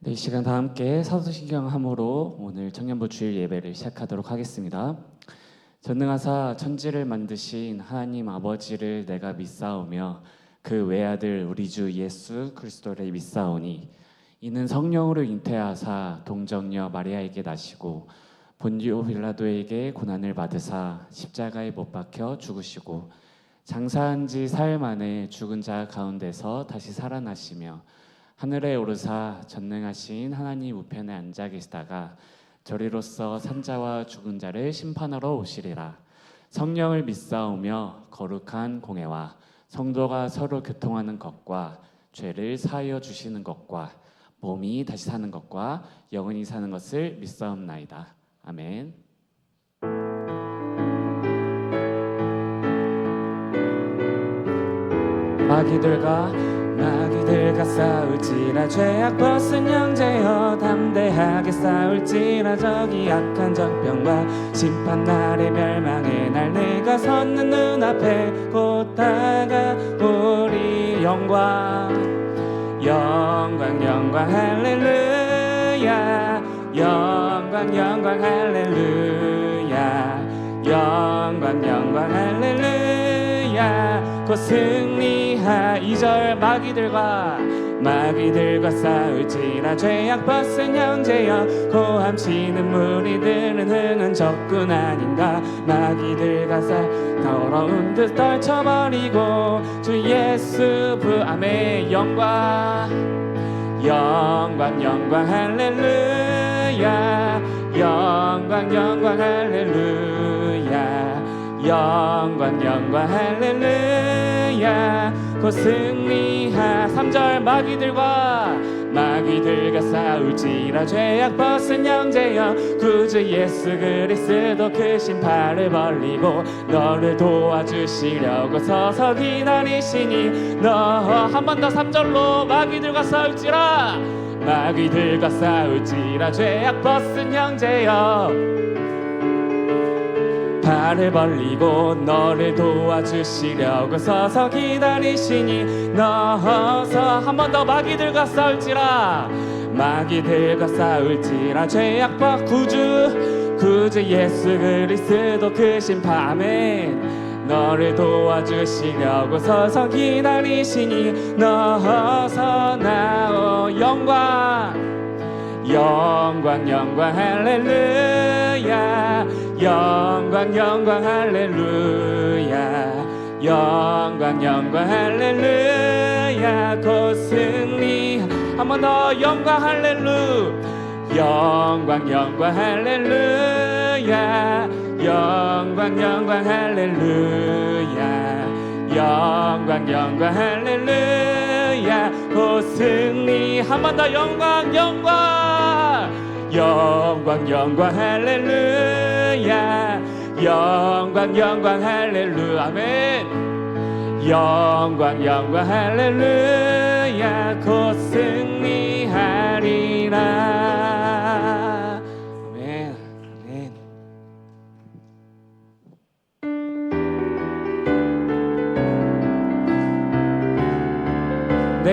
네, 이 시간 다 함께 사도신경 함으로 오늘 청년부 주일 예배를 시작하도록 하겠습니다. 전능하사 천지를 만드신 하나님 아버지를 내가 믿사오며 그 외아들 우리 주 예수 그리스도를 믿사오니 이는 성령으로 잉태하사 동정녀 마리아에게 나시고 본디오 빌라도에게 고난을 받으사 십자가에 못 박혀 죽으시고 장사한 지 사흘 만에 죽은 자 가운데서 다시 살아나시며 하늘에 오르사 전능하신 하나님 우편에 앉아 계시다가 저리로서 산자와 죽은 자를 심판하러 오시리라. 성령을 믿사오며 거룩한 공회와 성도가 서로 교통하는 것과 죄를 사하여 주시는 것과 몸이 다시 사는 것과 영원히 사는 것을 믿사옵나이다. 아멘. 마귀들과 싸울지라 죄악 벗은 형제여 담대하게 싸울지라 저기 악한 적병과 심판날의 멸망의 날 내가 섰는 눈앞에 곧 다가오리 영광 할렐루야 영광 할렐루야 영광 할렐루야 곧 승리하 2절 마귀들과 싸울지라 죄악 벗은 형제여 고함치는 무리들은 흥한 적군 아닌가 마귀들과 더러운 듯 떨쳐버리고 주 예수 부암의 영광 할렐루야 영광 할렐루야 영광 할렐루야 곧 승리하 3절 마귀들과 싸울지라 죄악 벗은 형제여 구주 예수 그리스도 그 신발을 벌리고 너를 도와주시려고 서서 기다리시니 너 한 번 더 3절로 마귀들과 싸울지라 죄악 벗은 형제여 발을 벌리고 너를 도와주시려고 서서 기다리시니 너서 한 번 더 마귀들과 싸울지라 죄악 벗 구주 예수 그리스도 그 심판에 너를 도와주시려고 서서 기다리시니 너서 나오 영광 할렐루야 영광 할렐루야 영광 할렐루야 곧 승리 한 번 더 영광 할렐루야 영광 할렐루야 영광 할렐루야 영광 할렐루야 곧 승리 한 번 더 영광 할렐루야 영광 할렐루야 아멘 영광 할렐루야 곧 승리하리라 아멘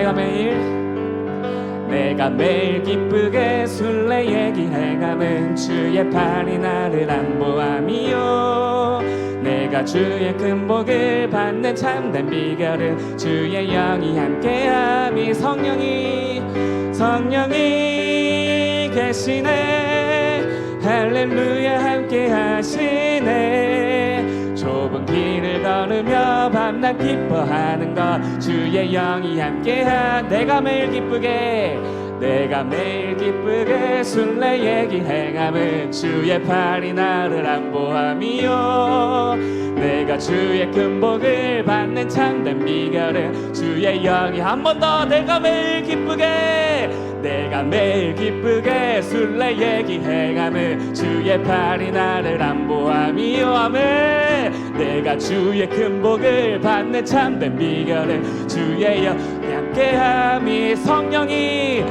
아멘. 내가 매일 기쁘게 술래얘기 행함은 주의 팔이 나를 안보함이요 내가 주의 큰 복을 받는 참된 비결은 주의 영이 함께함이 성령이 계시네 할렐루야 함께하시네 좁은 길을 걸으며 밤낮 기뻐하는 것 주의 영이 함께하 내가 매일 기쁘게 술래얘기 행함은 주의 팔이 나를 안보함이요 내가 주의 큰 복을 받는 참된 비결은 주의 영이 한 번 더 내가 매일 기쁘게 술래얘기 행함은 주의 팔이 나를 안보함이요 아멘 내가 주의 큰 복을 받는 참된 비결은 주의 영이 함께함이 성령이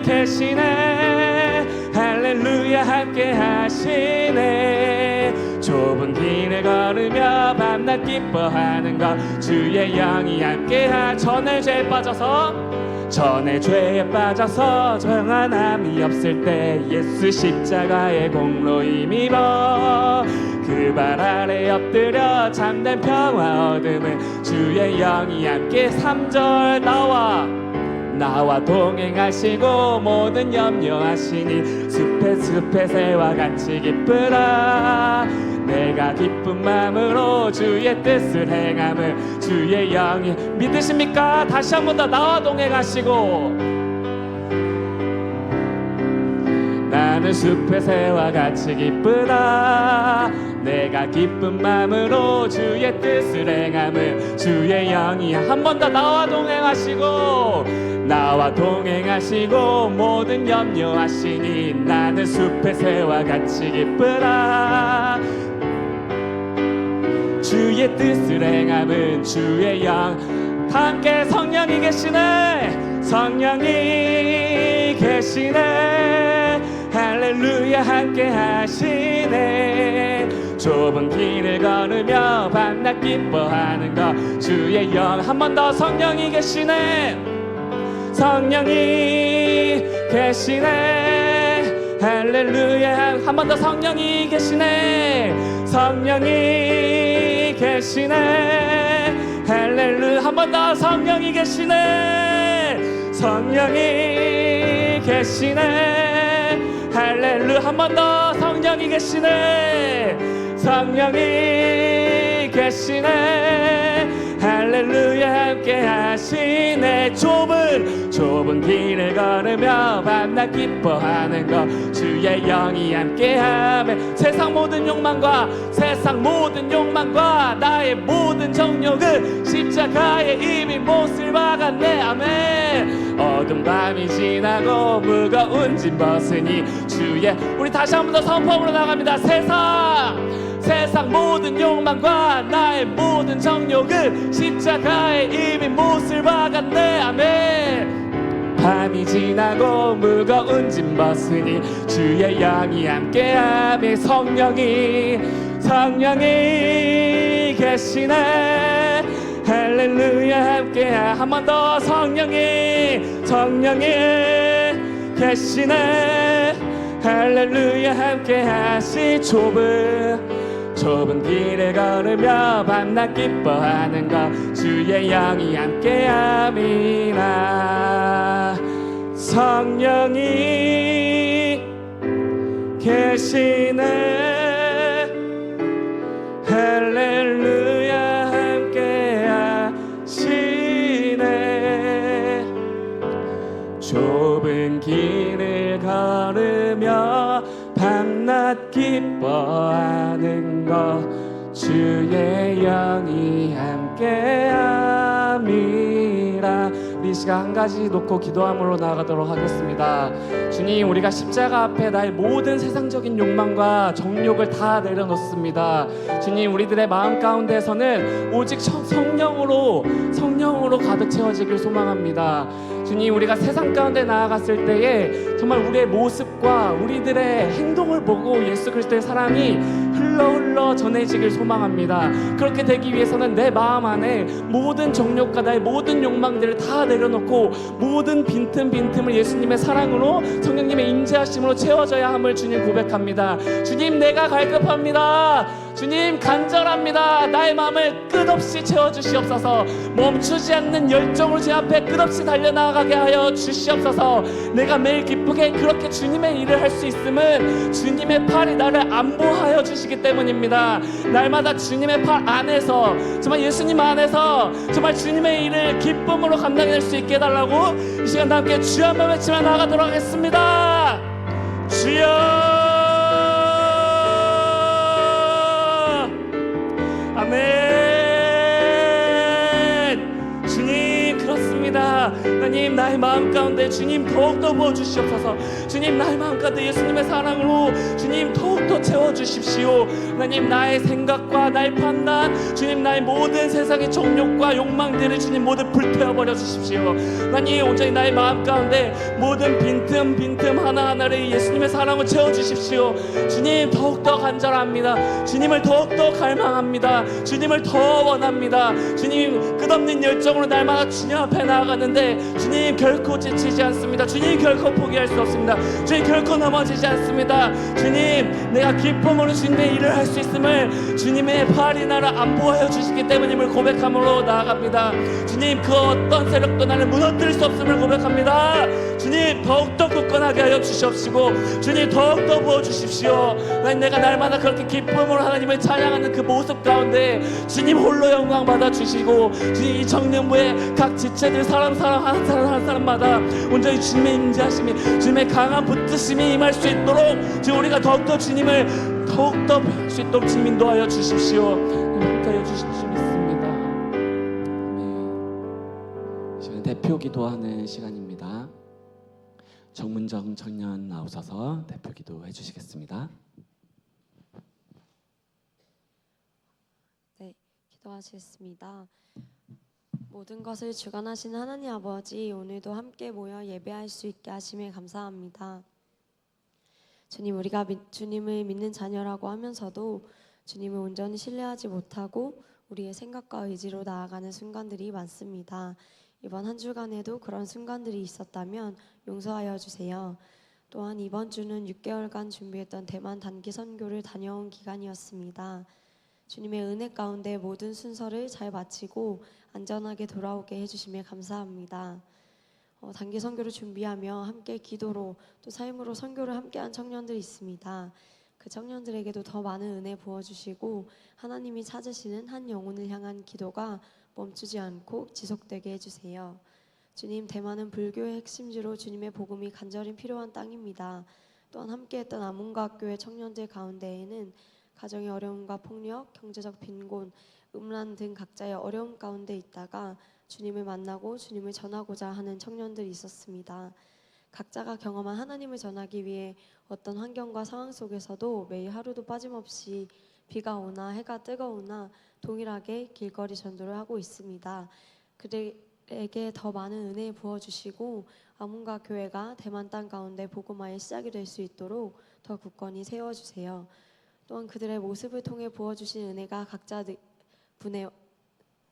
계시네 할렐루야 함께하시네 좁은 길을 걸으며 밤낮 기뻐하는 것 주의 영이 함께하. 전에 죄에 빠져서 평안함이 없을 때 예수 십자가의 공로 힘입어 그 발 아래 엎드려 참된 평화 얻음은 주의 영이 함께 3절 나와 동행하시고 모든 염려하시니 숲에 새와 같이 기쁘라. 내가 기쁜 마음으로 주의 뜻을 행함을 주의 영이 믿으십니까? 다시 한 번 더 나와 동행하시고 나는 숲의 새와 같이 기쁘다. 내가 기쁜 마음으로 주의 뜻을 행함을 주의 영이 한 번 더 나와 동행하시고 모든 염려하시니 나는 숲의 새와 같이 기쁘다. 주의 뜻을 행함은 주의 영 함께 성령이 계시네 할렐루야 함께 하시네. 좁은 길을 걸으며 밤낮 기뻐하는 것 주의 영 한 번 더 성령이 계시네 할렐루야 한 번 더 성령이 계시네 할렐루야 한 번 더 성령이 계시네 할렐루야 한 번 더 성령이 계시네 할렐루야 함께 하시네. 좁은 길을 걸으며 밤낮 기뻐하는 것 주의 영이 함께하며 세상 모든 욕망과 나의 모든 정욕은 십자가에 이미 못을 박았네. 아멘. 어두운 밤이 지나고 무거운 짐 벗으니 주의 우리 다시 한 번 더 선포하러 나갑니다. 세상 모든 욕망과 나의 모든 정욕은 십자가에 이미 못을 박았네. 아멘. 밤이 지나고 무거운 짐 벗으니 주의 영이 함께하며 성령이 계시네 할렐루야 함께 한 번 더 성령이 계시네 할렐루야 함께 하시. 좁은 길을 걸으며 밤낮 기뻐하는 것 주의 영이 함께함이나. 성령이 계시네 할렐루야 함께 하시네. 좁은 길을 걸으며 밤낮 기뻐하는 것 주의 영이 함께함이라. 우리 시간 한 가지 놓고 기도함으로 나아가도록 하겠습니다. 주님, 우리가 십자가 앞에 나의 모든 세상적인 욕망과 정욕을 다 내려놓습니다. 주님, 우리들의 마음 가운데서는 오직 성령으로 가득 채워지길 소망합니다. 주님, 우리가 세상 가운데 나아갔을 때에 정말 우리의 모습과 우리들의 행동을 보고 예수 그리스도의 사랑이 흘러 전해지길 소망합니다. 그렇게 되기 위해서는 내 마음 안에 모든 정욕과 나의 모든 욕망들을 다 내려놓고 모든 빈틈을 예수님의 사랑으로 성령님의 임재하심으로 채워져야 함을 주님 고백합니다. 주님, 내가 갈급합니다. 주님, 간절합니다. 나의 마음을 끝없이 채워주시옵소서. 멈추지 않는 열정으로 제 앞에 끝없이 달려나가게 하여 주시옵소서. 내가 매일 기쁘게 그렇게 주님의 일을 할 수 있음은 주님의 팔이 나를 안보하여 주시기 때문입니다. 날마다 주님의 팔 안에서, 정말 예수님 안에서 정말 주님의 일을 기쁨으로 감당해낼 수 있게 해달라고 이 시간 다 함께 주여 한번 외치며 나가도록 하겠습니다. 주여, 아멘. 주님, 그렇습니다. 하나님, 나의 마음 가운데 주님 더욱더 부어주시옵소서. 주님, 나의 마음 가운데 예수님의 사랑으로 주님 더욱더 채워주십시오. 하나님, 나의 생각과 나의 판단, 주님 나의 모든 세상의 정욕과 욕망들을 주님 모두 불태워버려 주십시오. 하나님, 온전히 나의 마음 가운데 모든 빈틈 하나하나를 예수님의 사랑으로 채워주십시오. 주님, 더욱더 간절합니다. 주님을 더욱더 갈망합니다. 주님을 더 원합니다. 주님, 끝없는 열정으로 날마다 주님 앞에 나아가는데 주님 결코 지치지 않습니다. 주님 결코 포기할 수 없습니다. 주님 결코 넘어지지 않습니다. 주님, 내가 기쁨으로 주님의 일을 할 수 있음을 주님의 팔이 나를 안보하여 주시기 때문임을 고백함으로 나아갑니다. 주님, 그 어떤 세력도 나를 무너뜨릴 수 없음을 고백합니다. 주님, 더욱더 굳건하게 하여 주시옵시고 주님 더욱더 부어주십시오. 하나님, 내가 날마다 그렇게 기쁨으로 하나님을 찬양하는 그 모습 가운데 주님 홀로 영광 받아주시고 주님 이 청년부의 각 지체들 한 사람마다 온전히 주님의 임재하심이, 주님의 강한 붙드심이 임할 수 있도록 주님 우리가 더욱더 주님을 더욱더 배울 수 있도록 주님 인도하여 주십시오. 함께하여 주실 줄 믿습니다. 네. 지금 대표 기도하는 시간입니다. 정문정 청년 나오셔서 대표 기도해 주시겠습니다. 네, 기도하시겠습니다. 모든 것을 주관하신 하나님 아버지, 오늘도 함께 모여 예배할 수 있게 하심에 감사합니다. 주님, 우리가 주님을 믿는 자녀라고 하면서도 주님을 온전히 신뢰하지 못하고 우리의 생각과 의지로 나아가는 순간들이 많습니다. 이번 한 주간에도 그런 순간들이 있었다면 용서하여 주세요. 또한 이번 주는 6개월간 준비했던 대만 단기 선교를 다녀온 기간이었습니다. 주님의 은혜 가운데 모든 순서를 잘 마치고 안전하게 돌아오게 해주심에 감사합니다. 단기 선교를 준비하며 함께 기도로 또 삶으로 선교를 함께한 청년들이 있습니다. 그 청년들에게도 더 많은 은혜 부어주시고 하나님이 찾으시는 한 영혼을 향한 기도가 멈추지 않고 지속되게 해주세요. 주님, 대만은 불교의 핵심지로 주님의 복음이 간절히 필요한 땅입니다. 또한 함께했던 아문과학교의 청년들 가운데에는 가정의 어려움과 폭력, 경제적 빈곤, 음란 등 각자의 어려움 가운데 있다가 주님을 만나고 주님을 전하고자 하는 청년들이 있었습니다. 각자가 경험한 하나님을 전하기 위해 어떤 환경과 상황 속에서도 매일 하루도 빠짐없이 비가 오나 해가 뜨거우나 동일하게 길거리 전도를 하고 있습니다. 그들에게 더 많은 은혜 부어주시고 아문과 교회가 대만 땅 가운데 복음화의 시작이 될 수 있도록 더 굳건히 세워주세요. 또한 그들의 모습을 통해 부어주신 은혜가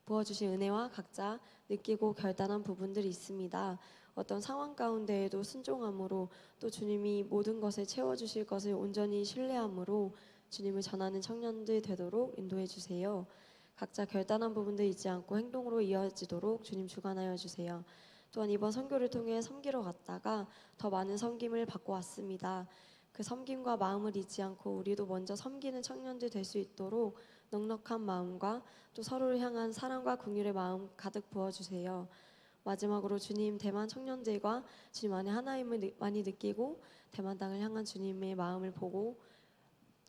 부어주신 은혜와 각자 느끼고 결단한 부분들이 있습니다. 어떤 상황 가운데에도 순종함으로 또 주님이 모든 것을 채워주실 것을 온전히 신뢰함으로 주님을 전하는 청년들 되도록 인도해 주세요. 각자 결단한 부분들 잊지 않고 행동으로 이어지도록 주님 주관하여 주세요. 또한 이번 선교를 통해 섬기러 갔다가 더 많은 섬김을 받고 왔습니다. 그 섬김과 마음을 잊지 않고 우리도 먼저 섬기는 청년들 될 수 있도록 넉넉한 마음과 또 서로를 향한 사랑과 긍휼의 마음 가득 부어주세요. 마지막으로 주님, 대만 청년들과 주님 안에 하나님을 많이 느끼고 대만 땅을 향한 주님의 마음을 보고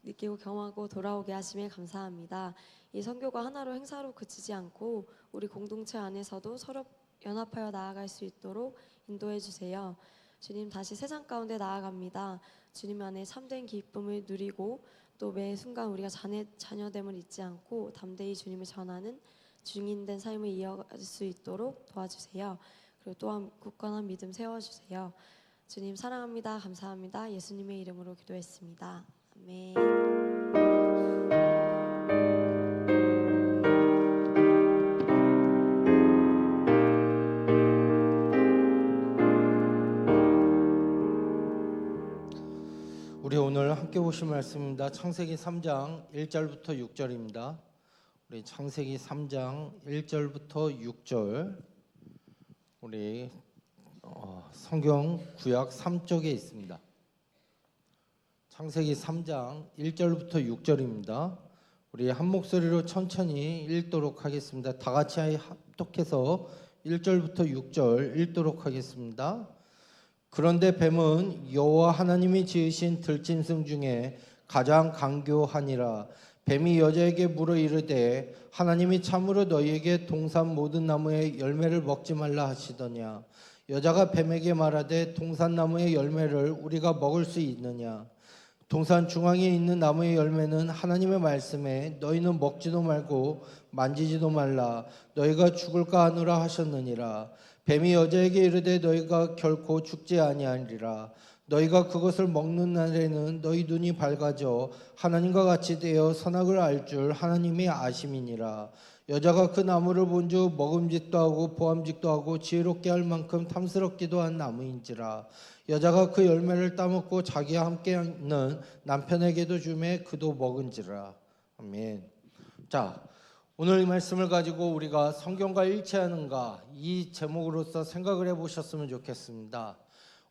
느끼고 경험하고 돌아오게 하심에 감사합니다. 이 선교가 하나로 행사로 그치지 않고 우리 공동체 안에서도 서로 연합하여 나아갈 수 있도록 인도해 주세요. 주님, 다시 세상 가운데 나아갑니다. 주님 안에 참된 기쁨을 누리고 또 매 순간 우리가 자녀됨을 잊지 않고 담대히 주님을 전하는 증인된 삶을 이어갈 수 있도록 도와주세요. 그리고 또한 굳건한 믿음 세워주세요. 주님 사랑합니다. 감사합니다. 예수님의 이름으로 기도했습니다. 아멘. 우리 오늘 함께 보실 말씀입니다. 창세기 3장 1절부터 6절입니다. 우리 창세기 3장 1절부터 6절 우리 성경 구약 3쪽에 있습니다. 창세기 3장 1절부터 6절입니다. 우리 한 목소리로 천천히 읽도록 하겠습니다. 다 같이 합독해서 1절부터 6절 읽도록 하겠습니다. 그런데 뱀은 여호와 하나님이 지으신 들짐승 중에 가장 간교하니라. 뱀이 여자에게 물어 이르되 하나님이 참으로 너희에게 동산 모든 나무의 열매를 먹지 말라 하시더냐. 여자가 뱀에게 말하되 동산 나무의 열매를 우리가 먹을 수 있느냐. 동산 중앙에 있는 나무의 열매는 하나님의 말씀에 너희는 먹지도 말고 만지지도 말라 너희가 죽을까 하노라 하셨느니라. 뱀이 여자에게 이르되 너희가 결코 죽지 아니하리라. 너희가 그것을 먹는 날에는 너희 눈이 밝아져 하나님과 같이 되어 선악을 알 줄 하나님이 아심이니라. 여자가 그 나무를 본즉 먹음직도 하고 보암직도 하고 지혜롭게 할 만큼 탐스럽기도 한 나무인지라. 여자가 그 열매를 따먹고 자기와 함께 있는 남편에게도 주매 그도 먹은지라. 아멘. 자, 오늘 이 말씀을 가지고 우리가 성경과 일치하는가 이 제목으로서 생각을 해보셨으면 좋겠습니다.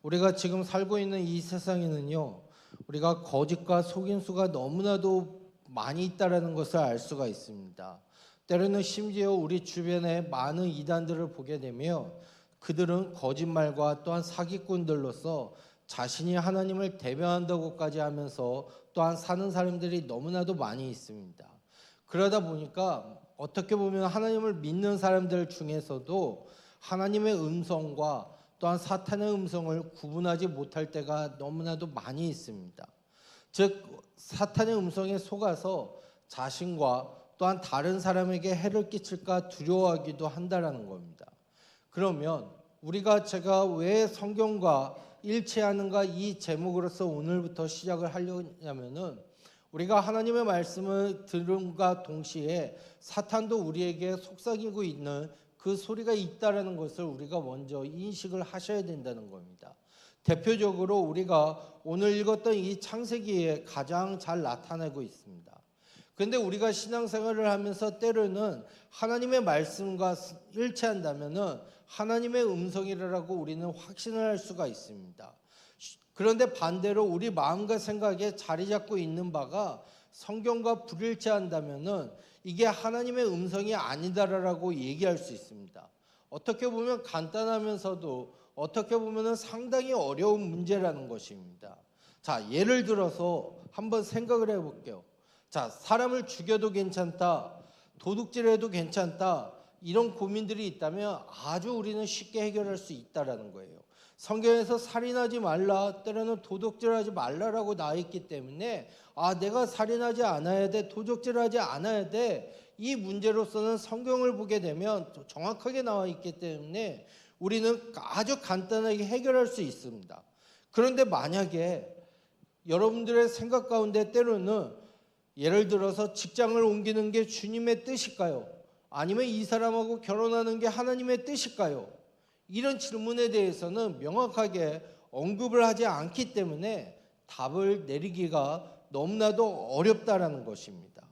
우리가 지금 살고 있는 이 세상에는요, 우리가 거짓과 속임수가 너무나도 많이 있다라는 것을 알 수가 있습니다. 때로는 심지어 우리 주변에 많은 이단들을 보게 되면 그들은 거짓말과 또한 사기꾼들로서 자신이 하나님을 대변한다고까지 하면서 또한 사는 사람들이 너무나도 많이 있습니다. 그러다 보니까 어떻게 보면 하나님을 믿는 사람들 중에서도 하나님의 음성과 또한 사탄의 음성을 구분하지 못할 때가 너무나도 많이 있습니다. 즉 사탄의 음성에 속아서 자신과 또한 다른 사람에게 해를 끼칠까 두려워하기도 한다라는 겁니다. 그러면 제가 왜 성경과 일치하는가 이 제목으로서 오늘부터 시작을 하려냐면은 우리가 하나님의 말씀을 들음과 동시에 사탄도 우리에게 속삭이고 있는 그 소리가 있다라는 것을 우리가 먼저 인식을 하셔야 된다는 겁니다. 대표적으로 우리가 오늘 읽었던 이 창세기에 가장 잘 나타내고 있습니다. 그런데 우리가 신앙생활을 하면서 때로는 하나님의 말씀과 일치한다면은 하나님의 음성이라고 우리는 확신을 할 수가 있습니다. 그런데 반대로 우리 마음과 생각에 자리 잡고 있는 바가 성경과 불일치한다면은 이게 하나님의 음성이 아니다라고 얘기할 수 있습니다. 어떻게 보면 간단하면서도 어떻게 보면 상당히 어려운 문제라는 것입니다. 자, 예를 들어서 한번 생각을 해볼게요. 자, 사람을 죽여도 괜찮다, 도둑질해도 괜찮다, 이런 고민들이 있다면 아주 우리는 쉽게 해결할 수 있다라는 거예요. 성경에서 살인하지 말라, 때로는 도둑질하지 말라라고 나와 있기 때문에 내가 살인하지 않아야 돼, 도둑질하지 않아야 돼, 이 문제로서는 성경을 보게 되면 정확하게 나와 있기 때문에 우리는 아주 간단하게 해결할 수 있습니다. 그런데 만약에 여러분들의 생각 가운데 때로는 예를 들어서 직장을 옮기는 게 주님의 뜻일까요? 아니면 이 사람하고 결혼하는 게 하나님의 뜻일까요? 이런 질문에 대해서는 명확하게 언급을 하지 않기 때문에 답을 내리기가 너무나도 어렵다라는 것입니다.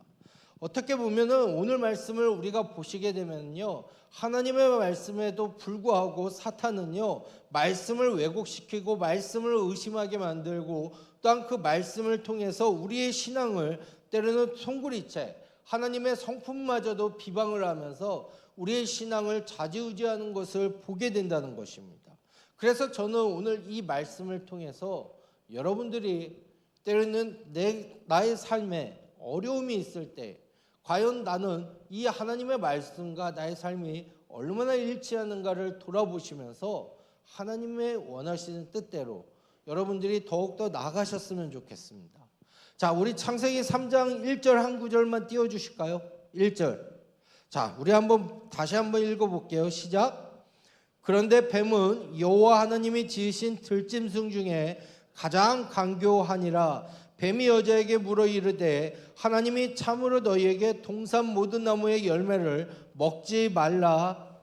어떻게 보면은 오늘 말씀을 우리가 보시게 되면요, 하나님의 말씀에도 불구하고 사탄은요, 말씀을 왜곡시키고 말씀을 의심하게 만들고 또한 그 말씀을 통해서 우리의 신앙을 때로는 송구리째 하나님의 성품마저도 비방을 하면서 우리의 신앙을 좌지우지하는 것을 보게 된다는 것입니다. 그래서 저는 오늘 이 말씀을 통해서 여러분들이 때로는 나의 삶에 어려움이 있을 때 과연 나는 이 하나님의 말씀과 나의 삶이 얼마나 일치하는가를 돌아보시면서 하나님의 원하시는 뜻대로 여러분들이 더욱더 나아가셨으면 좋겠습니다. 자, 우리 창세기 3장 1절 한 구절만 띄워주실까요? 1절. 자, 우리 다시 한번 읽어볼게요. 시작. 그런데 뱀은 여호와 하나님이 지으신 들짐승 중에 가장 간교하니라. 뱀이 여자에게 물어 이르되 하나님이 참으로 너희에게 동산 모든 나무의 열매를 먹지 말라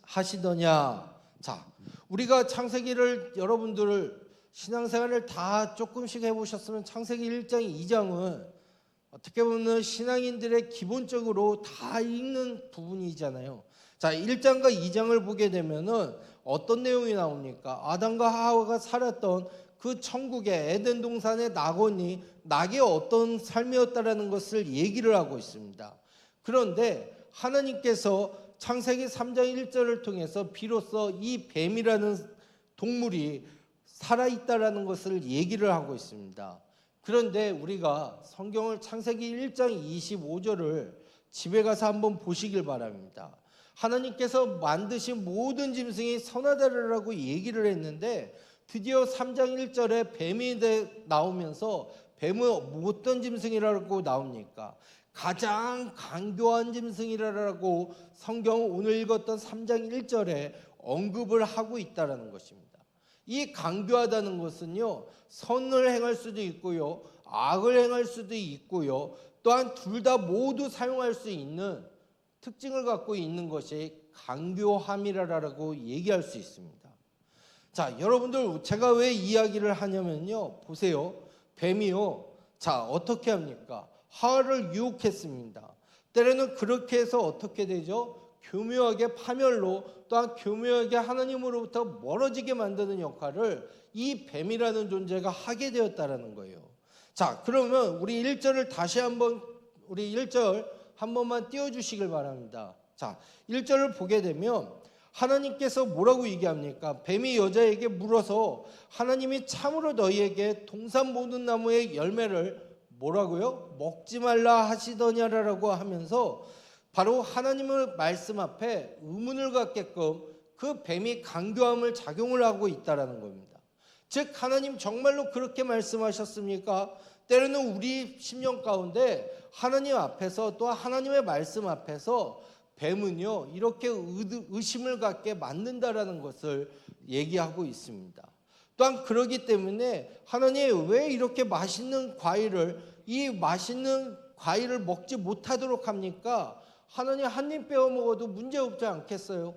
하시더냐. 자, 우리가 창세기를 여러분들 신앙생활을 다 조금씩 해보셨으면 창세기 1장 2장은 어떻게 보면 신앙인들의 기본적으로 다 읽는 부분이잖아요. 자, 1장과 2장을 보게 되면은 어떤 내용이 나옵니까? 아담과 하와가 살았던 그 천국의 에덴 동산의 낙이 어떤 삶이었다라는 것을 얘기를 하고 있습니다. 그런데 하나님께서 창세기 3장 1절을 통해서 비로소 이 뱀이라는 동물이 살아있다라는 것을 얘기를 하고 있습니다. 그런데 우리가 성경을 창세기 1장 25절을 집에 가서 한번 보시길 바랍니다. 하나님께서 만드신 모든 짐승이 선하다라고 얘기를 했는데 드디어 3장 1절에 뱀이 나오면서 뱀은 어떤 짐승이라고 나옵니까? 가장 강교한 짐승이라고 성경 오늘 읽었던 3장 1절에 언급을 하고 있다는 것입니다. 이 강교하다는 것은요, 선을 행할 수도 있고요, 악을 행할 수도 있고요, 또한 둘 다 모두 사용할 수 있는 특징을 갖고 있는 것이 강교함이라고 얘기할 수 있습니다. 자, 여러분들 제가 왜 이야기를 하냐면요, 보세요. 뱀이요, 자, 어떻게 합니까? 하와를 유혹했습니다. 때로는 그렇게 해서 어떻게 되죠? 교묘하게 파멸로, 또한 교묘하게 하나님으로부터 멀어지게 만드는 역할을 이 뱀이라는 존재가 하게 되었다라는 거예요. 자, 그러면 우리 1절을 다시 한번, 우리 1절 한 번만 띄워주시길 바랍니다. 자, 1절을 보게 되면 하나님께서 뭐라고 얘기합니까? 뱀이 여자에게 물어서 하나님이 참으로 너희에게 동산 모든 나무의 열매를 뭐라고요? 먹지 말라 하시더냐라고 하면서 바로 하나님의 말씀 앞에 의문을 갖게끔 그 뱀이 강교함을 작용을 하고 있다라는 겁니다. 즉 하나님 정말로 그렇게 말씀하셨습니까? 때로는 우리 심령 가운데 하나님 앞에서 또 하나님의 말씀 앞에서 뱀은요 이렇게 의심을 갖게 만든다라는 것을 얘기하고 있습니다. 또한 그러기 때문에 하나님 왜 이렇게 맛있는 과일을 먹지 못하도록 합니까? 하나님 한 입 빼어 먹어도 문제 없지 않겠어요?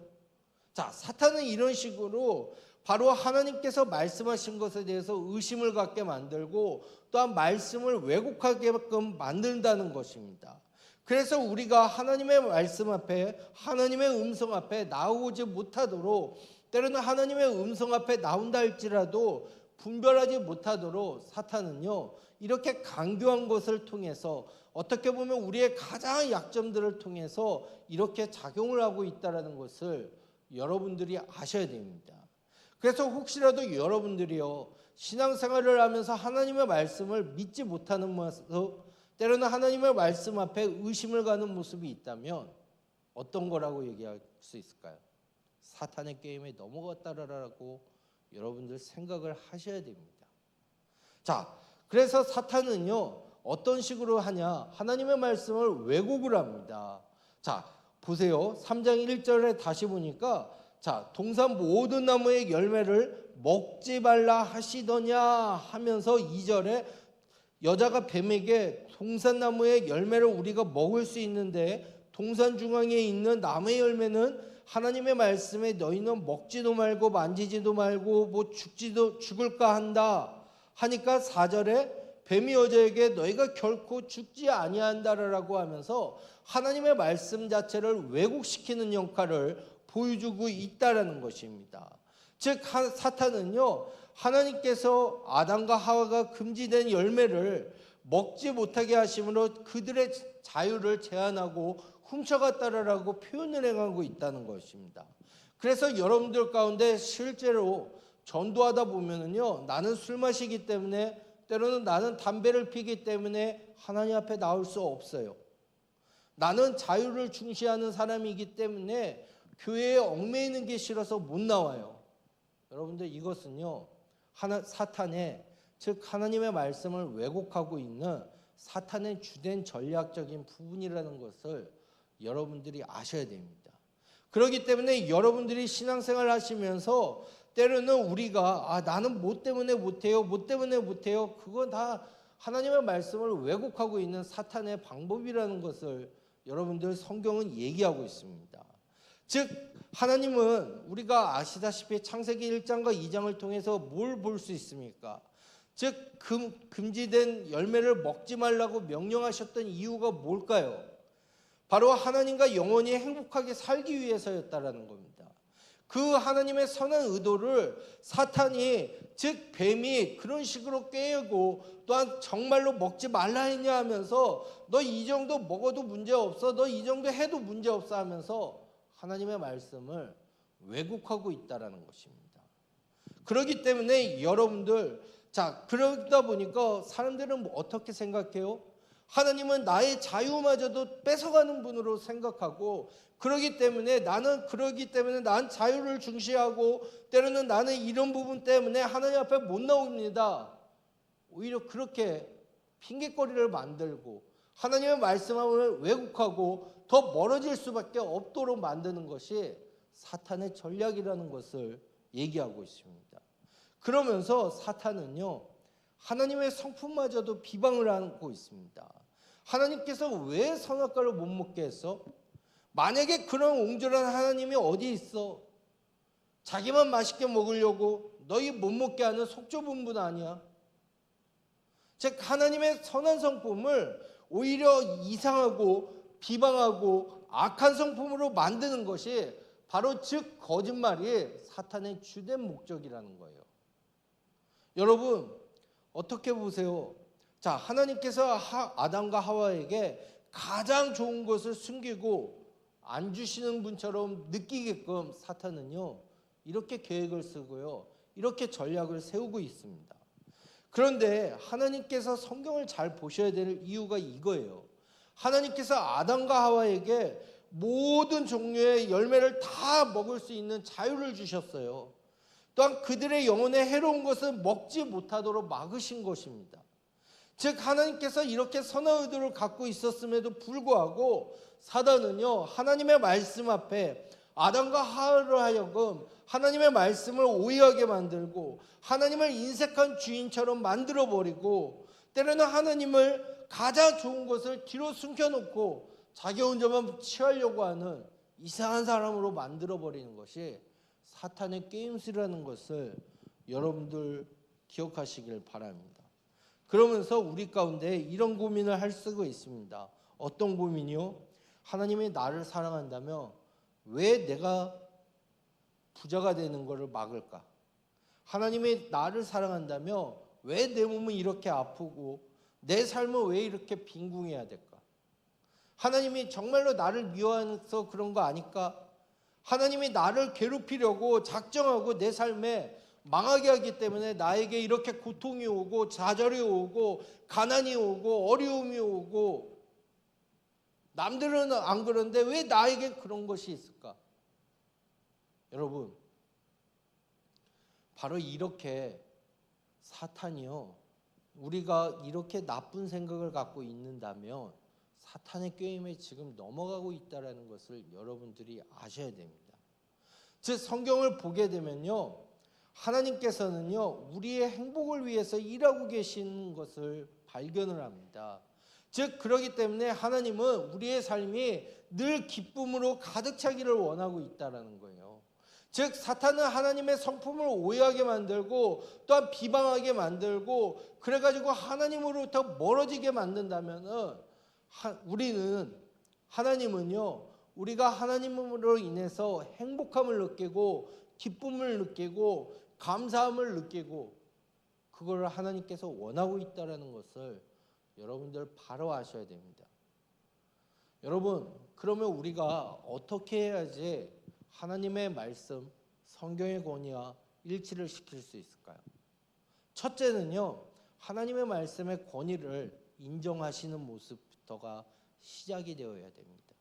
자, 사탄은 이런 식으로 바로 하나님께서 말씀하신 것에 대해서 의심을 갖게 만들고 또한 말씀을 왜곡하게끔 만든다는 것입니다. 그래서 우리가 하나님의 말씀 앞에, 하나님의 음성 앞에 나오지 못하도록, 때로는 하나님의 음성 앞에 나온다 할지라도 분별하지 못하도록 사탄은요 이렇게 강교한 것을 통해서 어떻게 보면 우리의 가장 약점들을 통해서 이렇게 작용을 하고 있다는 것을 여러분들이 아셔야 됩니다. 그래서 혹시라도 여러분들이요 신앙생활을 하면서 하나님의 말씀을 믿지 못하는 모습, 때로는 하나님의 말씀 앞에 의심을 가는 모습이 있다면 어떤 거라고 얘기할 수 있을까요? 사탄의 게임에 넘어갔다라고 여러분들 생각을 하셔야 됩니다. 자, 그래서 사탄은요 어떤 식으로 하냐? 하나님의 말씀을 왜곡을 합니다. 자, 보세요. 3장 1절에 다시 보니까 자, 동산 모든 나무의 열매를 먹지 말라 하시더냐 하면서 2절에 여자가 뱀에게 동산나무의 열매를 우리가 먹을 수 있는데 동산 중앙에 있는 나무의 열매는 하나님의 말씀에 너희는 먹지도 말고 만지지도 말고 뭐 죽을까 한다 하니까 4절에 뱀이 여자에게 너희가 결코 죽지 아니한다라고 하면서 하나님의 말씀 자체를 왜곡시키는 역할을 보여주고 있다라는 것입니다. 즉 사탄은요 하나님께서 아담과 하와가 금지된 열매를 먹지 못하게 하심으로 그들의 자유를 제한하고 훔쳐갔다라고 표현을 행하고 있다는 것입니다. 그래서 여러분들 가운데 실제로 전도하다 보면은요 나는 술 마시기 때문에 때로는 나는 담배를 피기 때문에 하나님 앞에 나올 수 없어요. 나는 자유를 중시하는 사람이기 때문에 교회에 얽매이는 게 싫어서 못 나와요. 여러분들 이것은요 사탄의 즉 하나님의 말씀을 왜곡하고 있는 사탄의 주된 전략적인 부분이라는 것을 여러분들이 아셔야 됩니다. 그렇기 때문에 여러분들이 신앙생활 하시면서 때로는 우리가 나는 뭐 때문에 못해요 그건 다 하나님의 말씀을 왜곡하고 있는 사탄의 방법이라는 것을 여러분들 성경은 얘기하고 있습니다. 즉 하나님은 우리가 아시다시피 창세기 1장과 2장을 통해서 뭘 볼 수 있습니까? 즉 금지된 열매를 먹지 말라고 명령하셨던 이유가 뭘까요? 바로 하나님과 영원히 행복하게 살기 위해서였다라는 겁니다. 그 하나님의 선한 의도를 사탄이 즉 뱀이 그런 식으로 깨고 또한 정말로 먹지 말라 했냐 하면서 너 이 정도 먹어도 문제없어 너 이 정도 해도 문제없어 하면서 하나님의 말씀을 왜곡하고 있다라는 것입니다. 그렇기 때문에 여러분들 자, 그러다 보니까 사람들은 뭐 어떻게 생각해요? 하나님은 나의 자유마저도 뺏어가는 분으로 생각하고, 그러기 때문에 난 자유를 중시하고, 때로는 나는 이런 부분 때문에 하나님 앞에 못 나옵니다. 오히려 그렇게 핑계거리를 만들고 하나님의 말씀을 왜곡하고 더 멀어질 수밖에 없도록 만드는 것이 사탄의 전략이라는 것을 얘기하고 있습니다. 그러면서 사탄은요, 하나님의 성품마저도 비방을 하고 있습니다. 하나님께서 왜 선악과를 못 먹게 했어? 만약에 그런 옹졸한 하나님이 어디 있어? 자기만 맛있게 먹으려고 너희 못 먹게 하는 속 좁은 분 아니야? 즉 하나님의 선한 성품을 오히려 이상하고 비방하고 악한 성품으로 만드는 것이 바로 즉 거짓말이 사탄의 주된 목적이라는 거예요. 여러분 어떻게 보세요? 자, 하나님께서 아담과 하와에게 가장 좋은 것을 숨기고 안 주시는 분처럼 느끼게끔 사탄은요, 이렇게 계획을 쓰고요, 이렇게 전략을 세우고 있습니다. 그런데 하나님께서 성경을 잘 보셔야 될 이유가 이거예요. 하나님께서 아담과 하와에게 모든 종류의 열매를 다 먹을 수 있는 자유를 주셨어요. 또한 그들의 영혼에 해로운 것을 먹지 못하도록 막으신 것입니다. 즉 하나님께서 이렇게 선한 의도를 갖고 있었음에도 불구하고 사단은요, 하나님의 말씀 앞에 아담과 하와로 하여금 하나님의 말씀을 오해하게 만들고 하나님을 인색한 주인처럼 만들어버리고, 때로는 하나님을 가장 좋은 것을 뒤로 숨겨놓고 자기 혼자만 취하려고 하는 이상한 사람으로 만들어버리는 것이 사탄의 게임스라는 것을 여러분들 기억하시길 바랍니다. 그러면서 우리 가운데 이런 고민을 할 수가 있습니다. 어떤 고민이요? 하나님이 나를 사랑한다면 왜 내가 부자가 되는 것을 막을까? 하나님이 나를 사랑한다면 왜 내 몸은 이렇게 아프고 내 삶은 왜 이렇게 빈궁해야 될까? 하나님이 정말로 나를 미워해서 그런 거 아닐까? 하나님이 나를 괴롭히려고 작정하고 내 삶에 망하게 하기 때문에 나에게 이렇게 고통이 오고 좌절이 오고 가난이 오고 어려움이 오고, 남들은 안 그런데 왜 나에게 그런 것이 있을까? 여러분, 바로 이렇게 사탄이요, 우리가 이렇게 나쁜 생각을 갖고 있는다면 사탄의 게임에 지금 넘어가고 있다는 것을 여러분들이 아셔야 됩니다. 즉 성경을 보게 되면요, 하나님께서는요, 우리의 행복을 위해서 일하고 계시는 것을 발견을 합니다. 즉 그렇기 때문에 하나님은 우리의 삶이 늘 기쁨으로 가득 차기를 원하고 있다는 거예요. 즉 사탄은 하나님의 성품을 오해하게 만들고 또한 비방하게 만들고 그래가지고 하나님으로부터 멀어지게 만든다면은 하나님은요, 우리가 하나님으로 인해서 행복함을 느끼고 기쁨을 느끼고 감사함을 느끼고 그걸 하나님께서 원하고 있다는 것을 여러분들 바로 아셔야 됩니다. 여러분, 그러면 우리가 어떻게 해야지 하나님의 말씀, 성경의 권위와 일치를 시킬 수 있을까요? 첫째는요, 하나님의 말씀의 권위를 인정하시는 모습부터가 시작이 되어야 됩니다.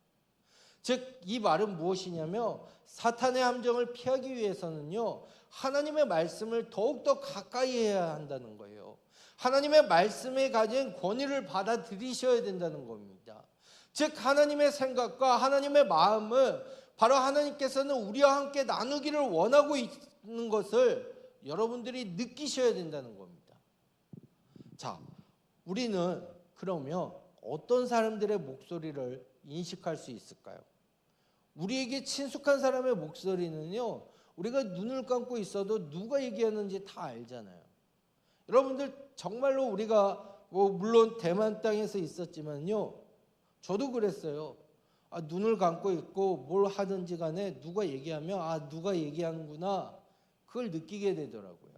즉 이 말은 무엇이냐면 사탄의 함정을 피하기 위해서는요, 하나님의 말씀을 더욱더 가까이 해야 한다는 거예요. 하나님의 말씀에 가진 권위를 받아들이셔야 된다는 겁니다. 즉 하나님의 생각과 하나님의 마음을 바로 하나님께서는 우리와 함께 나누기를 원하고 있는 것을 여러분들이 느끼셔야 된다는 겁니다. 자, 우리는 그러면 어떤 사람들의 목소리를 인식할 수 있을까요? 우리에게 친숙한 사람의 목소리는요, 우리가 눈을 감고 있어도 누가 얘기하는지 다 알잖아요. 여러분들 정말로 우리가 물론 대만 땅에서 있었지만요, 저도 그랬어요. 눈을 감고 있고 뭘 하든지 간에 누가 얘기하면 누가 얘기하는구나, 그걸 느끼게 되더라고요.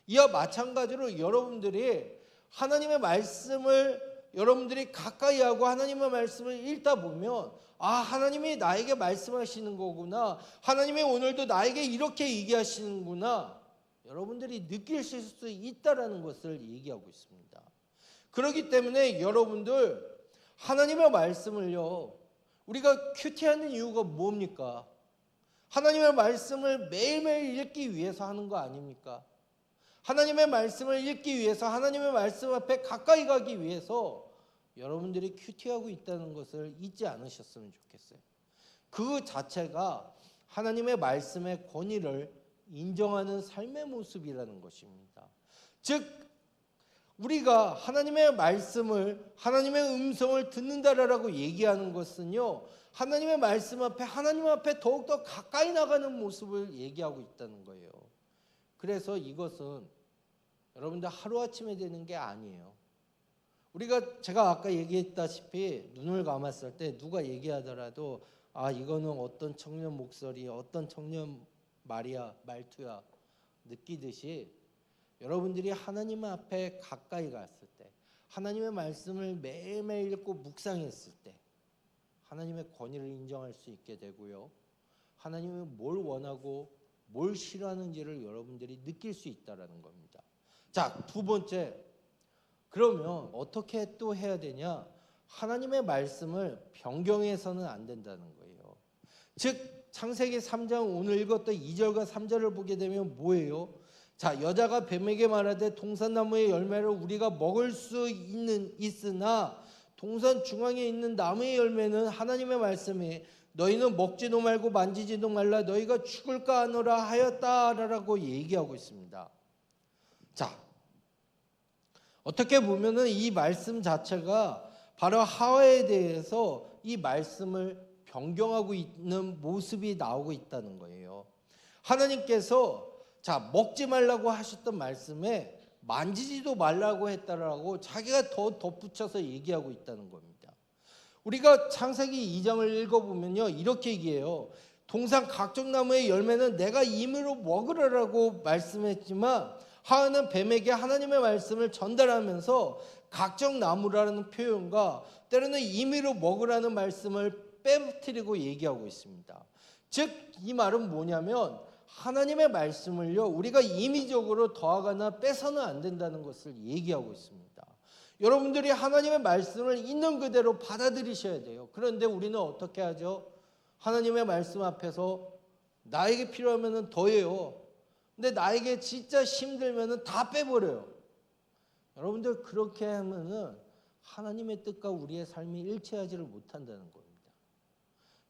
이와 마찬가지로 여러분들이 하나님의 말씀을 여러분들이 가까이 하고 하나님의 말씀을 읽다 보면 하나님이 나에게 말씀하시는 거구나, 하나님이 오늘도 나에게 이렇게 얘기하시는구나, 여러분들이 느끼실 수 있다라는 것을 얘기하고 있습니다. 그렇기 때문에 여러분들 하나님의 말씀을요, 우리가 큐티하는 이유가 뭡니까? 하나님의 말씀을 매일매일 읽기 위해서 하는 거 아닙니까? 하나님의 말씀을 읽기 위해서, 하나님의 말씀 앞에 가까이 가기 위해서 여러분들이 큐티하고 있다는 것을 잊지 않으셨으면 좋겠어요. 그 자체가 하나님의 말씀의 권위를 인정하는 삶의 모습이라는 것입니다. 즉 우리가 하나님의 말씀을, 하나님의 음성을 듣는다라고 얘기하는 것은요, 하나님의 말씀 앞에, 하나님 앞에 더욱더 가까이 나가는 모습을 얘기하고 있다는 거예요. 그래서 이것은 여러분들 하루아침에 되는 게 아니에요. 제가 아까 얘기했다시피 눈을 감았을 때 누가 얘기하더라도 이거는 어떤 청년 목소리, 어떤 청년 말투야 느끼듯이 여러분들이 하나님 앞에 가까이 갔을 때, 하나님의 말씀을 매일매일 읽고 묵상했을 때 하나님의 권위를 인정할 수 있게 되고요, 하나님이 뭘 원하고 뭘 싫어하는지를 여러분들이 느낄 수 있다라는 겁니다. 자, 두 번째, 그러면 어떻게 또 해야 되냐? 하나님의 말씀을 변경해서는 안 된다는 거예요. 즉 창세기 3장 오늘 읽었던 2절과 3절을 보게 되면 뭐예요? 자, 여자가 뱀에게 말하되 동산나무의 열매를 우리가 먹을 수 있으나 동산 중앙에 있는 나무의 열매는 하나님의 말씀이 너희는 먹지도 말고 만지지도 말라 너희가 죽을까 하노라 하였다라고 얘기하고 있습니다. 자, 어떻게 보면은 이 말씀 자체가 바로 하와에 대해서 이 말씀을 변경하고 있는 모습이 나오고 있다는 거예요. 하나님께서 먹지 말라고 하셨던 말씀에 만지지도 말라고 했다라고 자기가 더 덧붙여서 얘기하고 있다는 겁니다. 우리가 창세기 2장을 읽어보면요, 이렇게 얘기해요. 동산 각종 나무의 열매는 내가 임의로 먹으라라고 말씀했지만 하와는 뱀에게 하나님의 말씀을 전달하면서 각종 나무라는 표현과 때로는 임의로 먹으라는 말씀을 빼뜨리고 얘기하고 있습니다. 즉 이 말은 뭐냐면 하나님의 말씀을요, 우리가 임의적으로 더하거나 빼서는 안 된다는 것을 얘기하고 있습니다. 여러분들이 하나님의 말씀을 있는 그대로 받아들이셔야 돼요. 그런데 우리는 어떻게 하죠? 하나님의 말씀 앞에서 나에게 필요하면 더해요. 근데 나에게 진짜 힘들면 다 빼버려요. 여러분들 그렇게 하면은 하나님의 뜻과 우리의 삶이 일치하지를 못한다는 겁니다.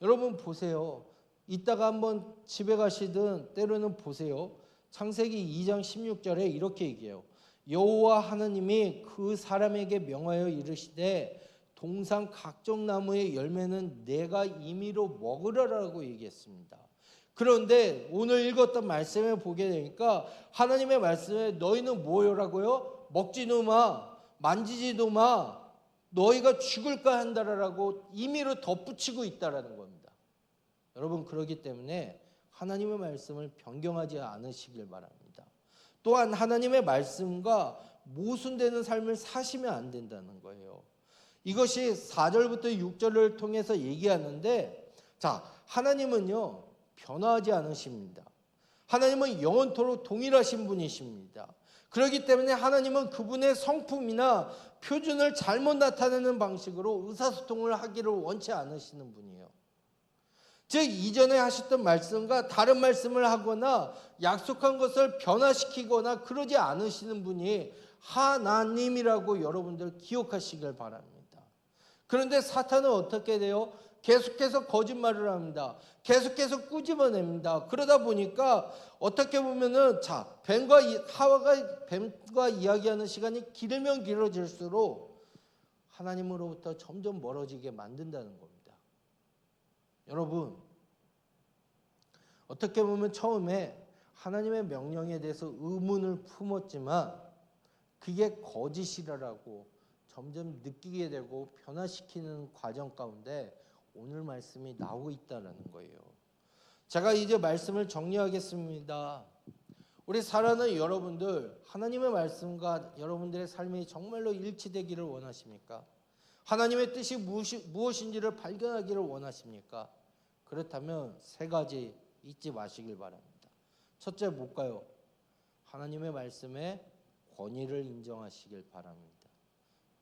여러분 보세요. 이따가 한번 집에 가시든 때로는 보세요. 창세기 2장 16절에 이렇게 얘기해요. 여호와 하나님이 그 사람에게 명하여 이르시되 동산 각종 나무의 열매는 내가 임의로 먹으라라고 얘기했습니다. 그런데 오늘 읽었던 말씀에 보게 되니까 하나님의 말씀에 너희는 뭐요라고요? 먹지도 마, 만지지도 마, 너희가 죽을까 한다라고 임의로 덧붙이고 있다라는 겁니다. 여러분 그러기 때문에 하나님의 말씀을 변경하지 않으시길 바랍니다. 또한 하나님의 말씀과 모순되는 삶을 사시면 안 된다는 거예요. 이것이 4절부터 6절을 통해서 얘기하는데, 자, 하나님은요 변화하지 않으십니다. 하나님은 영원토록 동일하신 분이십니다. 그렇기 때문에 하나님은 그분의 성품이나 표준을 잘못 나타내는 방식으로 의사소통을 하기를 원치 않으시는 분이에요. 즉 이전에 하셨던 말씀과 다른 말씀을 하거나 약속한 것을 변화시키거나 그러지 않으시는 분이 하나님이라고 여러분들 기억하시길 바랍니다. 그런데 사탄은 어떻게 돼요? 계속해서 거짓말을 합니다. 계속해서 꾸짖어냅니다. 그러다 보니까 어떻게 보면은 하와가 뱀과 이야기하는 시간이 길면 길어질수록 하나님으로부터 점점 멀어지게 만든다는 겁니다. 여러분, 어떻게 보면 처음에 하나님의 명령에 대해서 의문을 품었지만 그게 거짓이라고 점점 느끼게 되고 변화시키는 과정 가운데 오늘 말씀이 나오고 있다는 거예요. 제가 이제 말씀을 정리하겠습니다. 우리 사랑하는 여러분들, 하나님의 말씀과 여러분들의 삶이 정말로 일치되기를 원하십니까? 하나님의 뜻이 무엇인지를 발견하기를 원하십니까? 그렇다면 세 가지 잊지 마시길 바랍니다. 첫째 뭘까요? 하나님의 말씀의 권위를 인정하시길 바랍니다.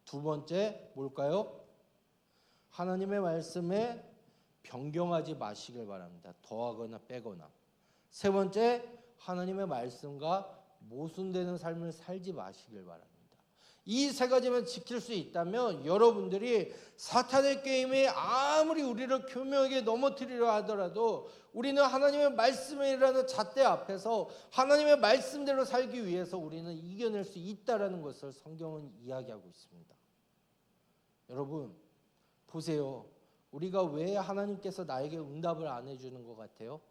두 번째 뭘까요? 하나님의 말씀에 변경하지 마시길 바랍니다. 더하거나 빼거나. 세 번째, 하나님의 말씀과 모순되는 삶을 살지 마시길 바랍니다. 이 세 가지만 지킬 수 있다면 여러분들이 사탄의 게임에 아무리 우리를 교묘하게 넘어뜨리려 하더라도 우리는 하나님의 말씀이라는 잣대 앞에서 하나님의 말씀대로 살기 위해서 우리는 이겨낼 수 있다라는 것을 성경은 이야기하고 있습니다. 여러분 보세요. 우리가 왜 하나님께서 나에게 응답을 안 해주는 것 같아요?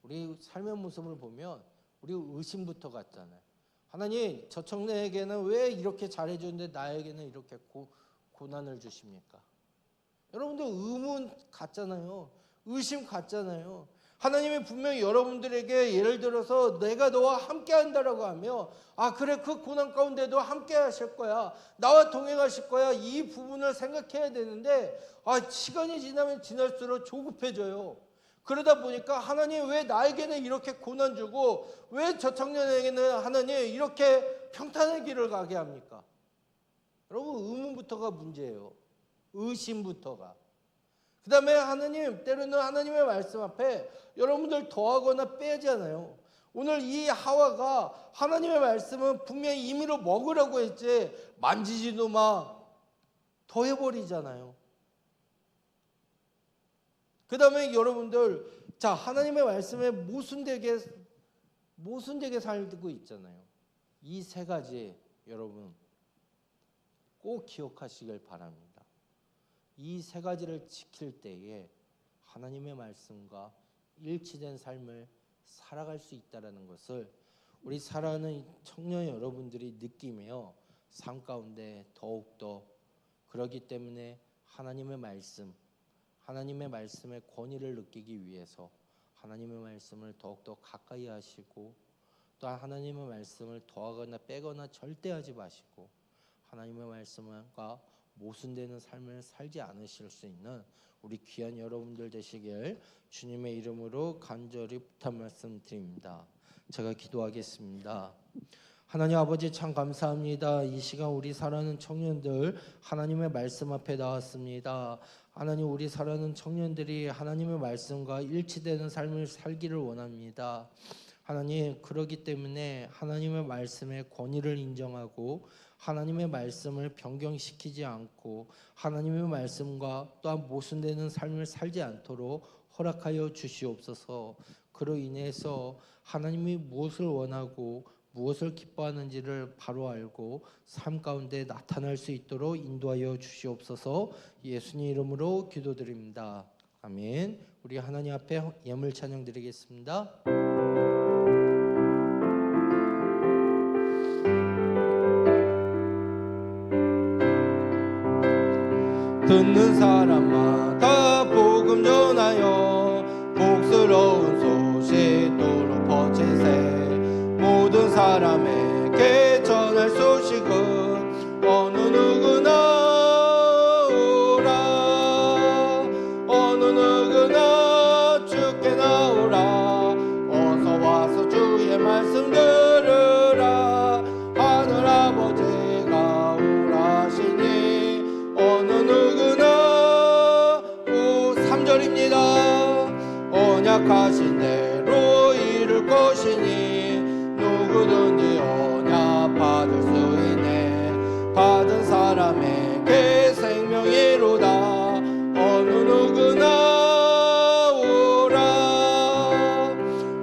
우리 삶의 모습을 보면 우리 의심부터 갔잖아요. 하나님, 저 청년에게는 왜 이렇게 잘해주는데 나에게는 이렇게 고난을 주십니까? 여러분들 의문 같잖아요. 의심 같잖아요. 하나님이 분명히 여러분들에게 예를 들어서 내가 너와 함께 한다라고 하면 아 그래 그 고난 가운데도 함께 하실 거야. 나와 동행하실 거야. 이 부분을 생각해야 되는데 시간이 지나면 지날수록 조급해져요. 그러다 보니까 하나님 왜 나에게는 이렇게 고난 주고 왜 저 청년에게는 하나님 이렇게 평탄의 길을 가게 합니까? 여러분 의문부터가 문제예요. 의심부터가. 그 다음에 하나님 때로는 하나님의 말씀 앞에 여러분들 더하거나 빼잖아요. 오늘 이 하와가 하나님의 말씀은 분명히 임의로 먹으라고 했지 만지지도 마 더해버리잖아요. 그 다음에 여러분들 자 하나님의 말씀에 모순되게 살고 있잖아요. 이 세 가지 여러분 꼭 기억하시길 바랍니다. 이 세 가지를 지킬 때에 하나님의 말씀과 일치된 삶을 살아갈 수 있다는 것을 우리 사랑하는 청년 여러분들이 느끼며 삶 가운데 더욱더 그러기 때문에 하나님의 말씀의 권위를 느끼기 위해서 하나님의 말씀을 더욱더 가까이 하시고 또 하나님의 말씀을 더하거나 빼거나 절대 하지 마시고 하나님의 말씀과 모순되는 삶을 살지 않으실 수 있는 우리 귀한 여러분들 되시길 주님의 이름으로 간절히 부탁 말씀드립니다. 제가 기도하겠습니다. 하나님 아버지 참 감사합니다. 이 시간 우리 사랑하는 청년들 하나님의 말씀 앞에 나왔습니다. 하나님 우리 사랑하는 청년들이 하나님의 말씀과 일치되는 삶을 살기를 원합니다. 하나님 그러기 때문에 하나님의 말씀의 권위를 인정하고 하나님의 말씀을 변경시키지 않고 하나님의 말씀과 또한 모순되는 삶을 살지 않도록 허락하여 주시옵소서. 그로 인해서 하나님이 무엇을 원하고 무엇을 기뻐하는지를 바로 알고 삶 가운데 나타날 수 있도록 인도하여 주시옵소서. 예수님 이름으로 기도드립니다. 아멘. 우리 하나님 앞에 예물 찬양 드리겠습니다. 듣는 사람마다 복음 전하여 복스러운 소식도록 퍼지세. 모든 사람에게 전할 소식은 어느 누구나 오라. 어느 누구나 주께 나오라. 어서 와서 주의 말씀 들으라. 하늘 아버지가 오라시니 어느 누구나 3절입니다. 언약하신 대로 이룰 것이니 누구든지 언약 받을 수 있네. 받은 사람에게 생명이로다. 어느 누구나 오라.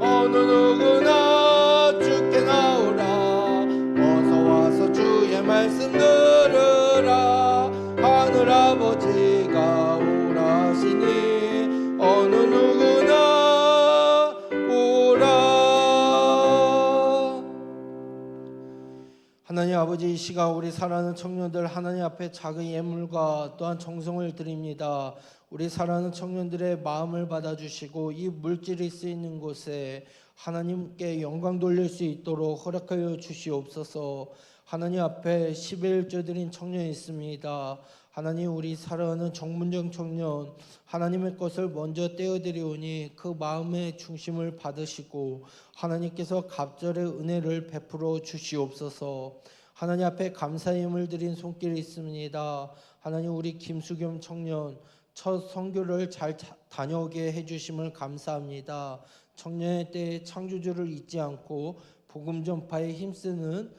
어느 누구나 주께 나오라. 어서 와서 주의 말씀 들으라. 하늘 아버지가 오라시니 어느 누구나 오라. 하나님 아버지 이 시간 우리 사랑하는 청년들 하나님 앞에 작은 예물과 또한 정성을 드립니다. 우리 사랑하는 청년들의 마음을 받아주시고 이 물질이 쓰이는 곳에 하나님께 영광 돌릴 수 있도록 허락하여 주시옵소서. 하나님 앞에 11조 드린 청년이 있습니다. 하나님, 우리 사랑하는 정문정 청년 하나님의 것을 먼저 떼어드리오니 그 마음의 중심을 받으시고 하나님께서 갑절의 은혜를 베풀어 주시옵소서. 하나님 앞에 감사의 힘을 드린 손길이 있습니다. 하나님, 우리 김수겸 청년 첫 선교를 잘 다녀오게 해주심을 감사합니다. 청년의 때에 창조주를 잊지 않고 복음 전파에 힘쓰는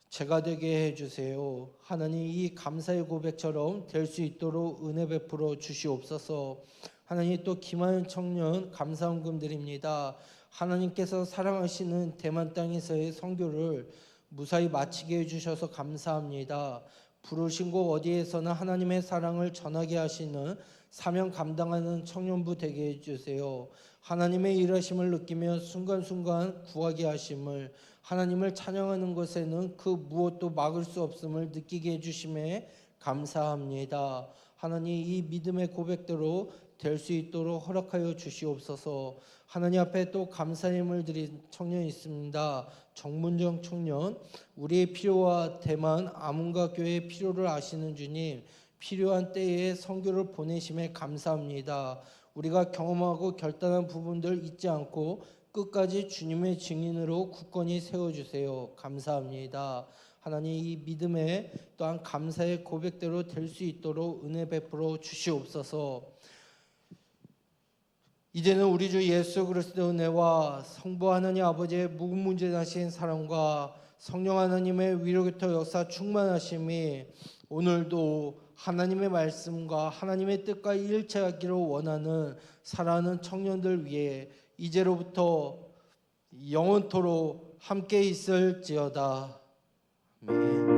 제가 되게 해주세요. 하나님, 이 감사의 고백처럼 될 수 있도록 은혜 베풀어 주시옵소서. 하나님, 또 김하연 청년 감사헌금 드립니다. 하나님께서 사랑하시는 대만 땅에서의 선교를 무사히 마치게 해주셔서 감사합니다. 부르신 곳 어디에서나 하나님의 사랑을 전하게 하시는 사명 감당하는 청년부 되게 해주세요. 하나님의 일하심을 느끼며 순간순간 구하게 하심을, 하나님을 찬양하는 것에는 그 무엇도 막을 수 없음을 느끼게 해주심에 감사합니다. 하나님, 이 믿음의 고백대로 될 수 있도록 허락하여 주시옵소서. 하나님 앞에 또 감사의 힘을 드린 청년이 있습니다. 정문정 청년, 우리의 필요와 대만 아문가 교회의 필요를 아시는 주님, 필요한 때에 선교를 보내심에 감사합니다. 우리가 경험하고 결단한 부분들 잊지 않고 끝까지 주님의 증인으로 굳건히 세워주세요. 감사합니다. 하나님, 이 믿음의 또한 감사의 고백대로 될 수 있도록 은혜 베풀어 주시옵소서. 이제는 우리 주 예수 그리스도의 은혜와 성부 하나님 아버지의 무궁무진하신 사랑과 성령 하나님의 위로부터 역사 충만하심이 오늘도 하나님의 말씀과 하나님의 뜻과 일치하기를 원하는 사랑하는 청년들 위해 이제로부터 영원토록 함께 있을지어다. 아멘.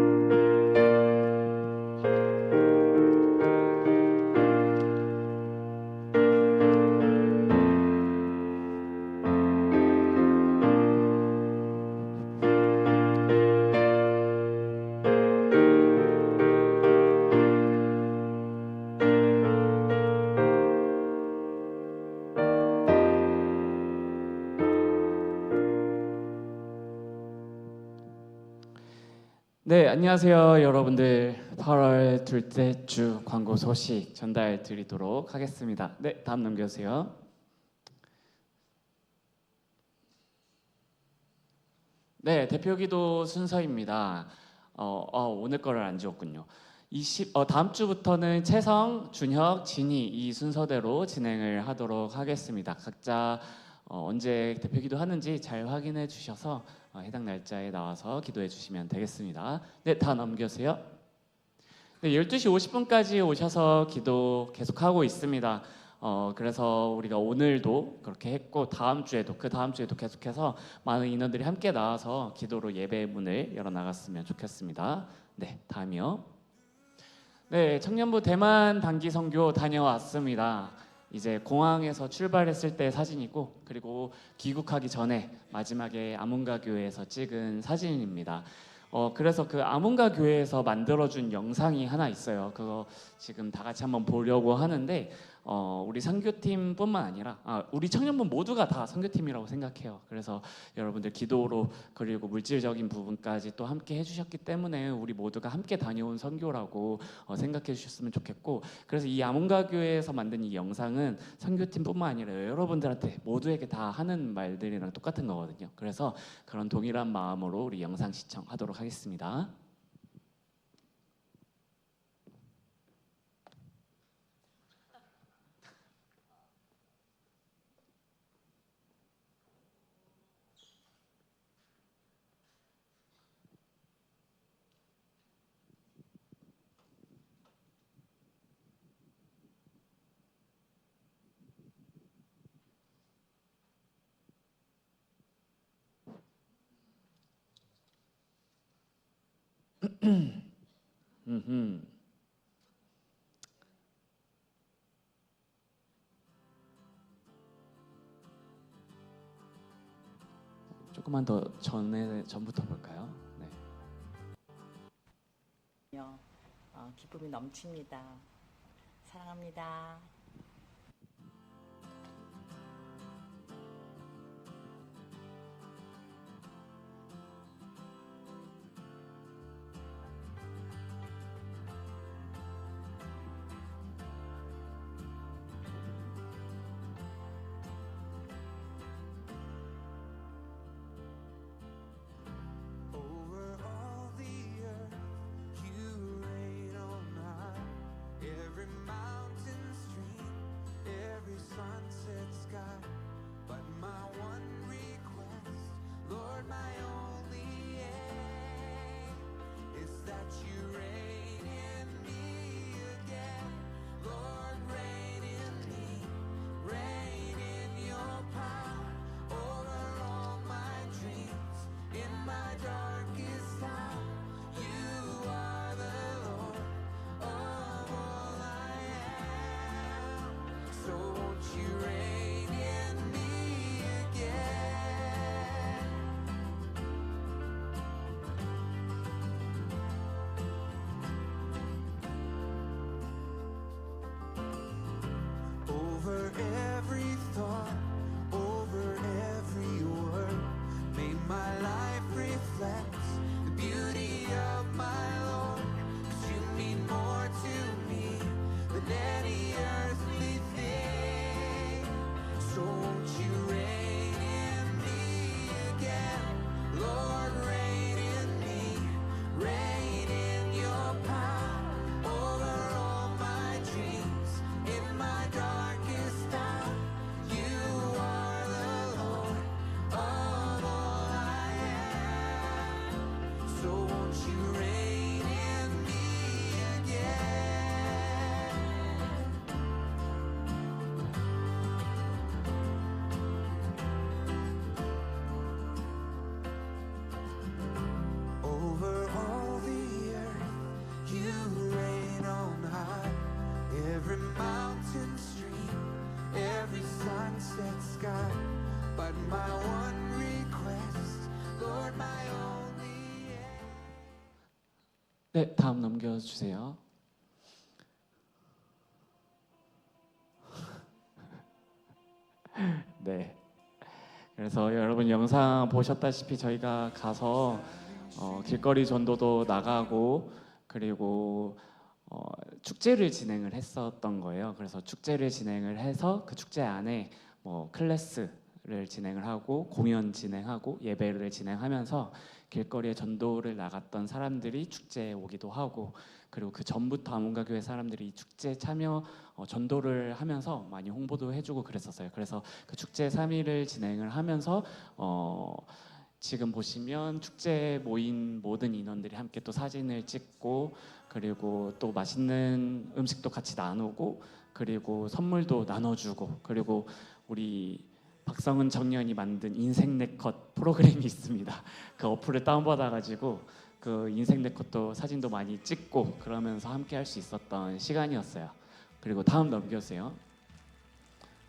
네, 안녕하세요, 여러분들. 8월 둘째 주 광고 소식 전달 드리도록 하겠습니다. 네, 다음 넘겨주세요. 네, 대표기도 순서입니다. 오늘 거를 안 지웠군요. 다음 주부터는 채성, 준혁, 진희 이 순서대로 진행을 하도록 하겠습니다. 각자 언제 대표기도 하는지 잘 확인해 주셔서 해당 날짜에 나와서 기도해 주시면 되겠습니다. 네, 다 넘겨주세요. 네, 12시 50분까지 오셔서 기도 계속하고 있습니다. 그래서 우리가 오늘도 그렇게 했고 다음 주에도 계속해서 많은 인원들이 함께 나와서 기도로 예배의 문을 열어나갔으면 좋겠습니다. 네, 다음이요. 네, 청년부 대만 단기 선교 다녀왔습니다. 이제 공항에서 출발했을 때 사진이고, 그리고 귀국하기 전에 마지막에 아문가 교회에서 찍은 사진입니다. 그래서 그 아문가 교회에서 만들어준 영상이 하나 있어요. 그거 지금 다 같이 한번 보려고 하는데 우리 선교팀뿐만 아니라 우리 청년부 모두가 다 선교팀이라고 생각해요. 그래서 여러분들 기도로 그리고 물질적인 부분까지 또 함께 해주셨기 때문에 우리 모두가 함께 다녀온 선교라고 생각해 주셨으면 좋겠고, 그래서 이 아문가 교회에서 만든 이 영상은 선교팀뿐만 아니라 여러분들한테 모두에게 다 하는 말들이랑 똑같은 거거든요. 그래서 그런 동일한 마음으로 우리 영상 시청하도록 하겠습니다. 조금만 더 전부터 볼까요? 네. 기쁨이 넘칩니다. 사랑합니다. won't you reign in me again? Over all the earth, you reign on high. Every mountain stream, every sunset sky. But my one request, Lord, my only aim. 네, 다음 넘겨주세요. 네. 그래서 여러분 영상 보셨다시피 저희가 가서 길거리 전도도 나가고 그리고 축제를 진행을 했었던 거예요. 그래서 축제를 진행을 해서 그 축제 안에 뭐 클래스를 진행을 하고 공연 진행하고 예배를 진행하면서 길거리에 전도를 나갔던 사람들이 축제에 오기도 하고 그리고 그 전부터 아몬가 교회 사람들이 이 축제 참여 전도를 하면서 많이 홍보도 해주고 그랬었어요. 그래서 그 축제 3일을 진행을 하면서 지금 보시면 축제에 모인 모든 인원들이 함께 또 사진을 찍고 그리고 또 맛있는 음식도 같이 나누고 그리고 선물도 나눠주고 그리고 우리 박성은 청년이 만든 인생 네컷 프로그램이 있습니다. 그 어플을 다운받아가지고 그 인생 네컷도 사진도 많이 찍고 그러면서 함께 할 수 있었던 시간이었어요. 그리고 다음 넘겨주세요.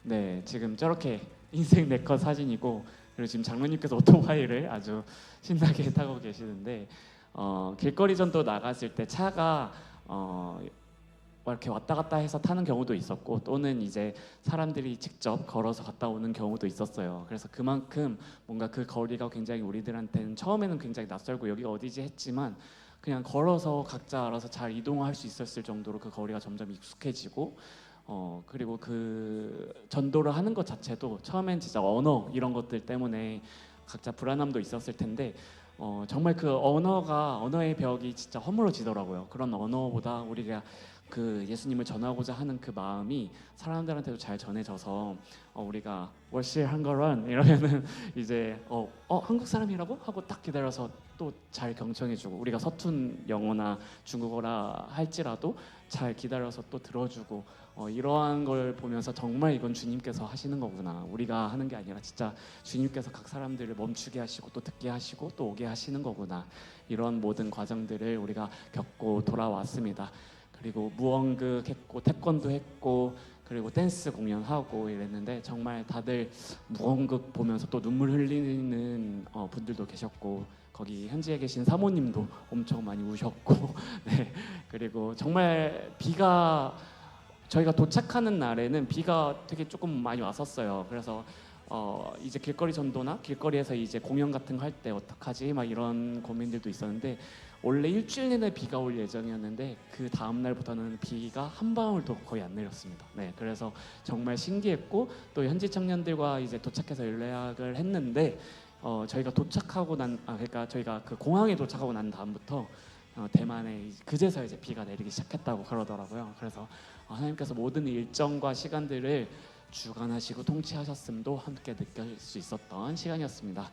네, 지금 저렇게 인생 네컷 사진이고 그리고 지금 장로님께서 오토바이를 아주 신나게 타고 계시는데 길거리 전도 나갔을 때 차가 이렇게 왔다 갔다 해서 타는 경우도 있었고 또는 이제 사람들이 직접 걸어서 갔다 오는 경우도 있었어요. 그래서 그만큼 뭔가 그 거리가 굉장히 우리들한테는 처음에는 굉장히 낯설고 여기가 어디지 했지만 그냥 걸어서 각자 알아서 잘 이동할 수 있었을 정도로 그 거리가 점점 익숙해지고 그리고 그 전도를 하는 것 자체도 처음엔 진짜 언어 이런 것들 때문에 각자 불안함도 있었을 텐데 정말 그 언어의 벽이 진짜 허물어지더라고요. 그런 언어보다 우리가 그 예수님을 전하고자 하는 그 마음이 사람들한테도 잘 전해져서 우리가 월실 한거런 이러면은 이제 한국 사람이라고 하고 딱 기다려서 또 잘 경청해주고 우리가 서툰 영어나 중국어라 할지라도 잘 기다려서 또 들어주고 이러한 걸 보면서 정말 이건 주님께서 하시는 거구나. 우리가 하는 게 아니라 진짜 주님께서 각 사람들을 멈추게 하시고 또 듣게 하시고 또 오게 하시는 거구나. 이런 모든 과정들을 우리가 겪고 돌아왔습니다. 그리고 무언극 했고 태권도 했고 그리고 댄스 공연하고 이랬는데 정말 다들 무언극 보면서 또 눈물 흘리는 분들도 계셨고 거기 현지에 계신 사모님도 엄청 많이 우셨고 네 그리고 정말 비가 저희가 도착하는 날에는 비가 되게 조금 많이 왔었어요. 그래서 이제 길거리 전도나 길거리에서 이제 공연 같은 거 할 때 어떡하지 막 이런 고민들도 있었는데 원래 일주일 내내 비가 올 예정이었는데 그 다음 날부터는 비가 한 방울도 거의 안 내렸습니다. 네, 그래서 정말 신기했고 또 현지 청년들과 이제 도착해서 연락을 했는데 저희가 도착하고 그러니까 저희가 그 공항에 도착하고 난 다음부터 대만에 그제서 이제 비가 내리기 시작했다고 그러더라고요. 그래서 하나님께서 모든 일정과 시간들을 주관하시고 통치하셨음도 함께 느낄 수 있었던 시간이었습니다.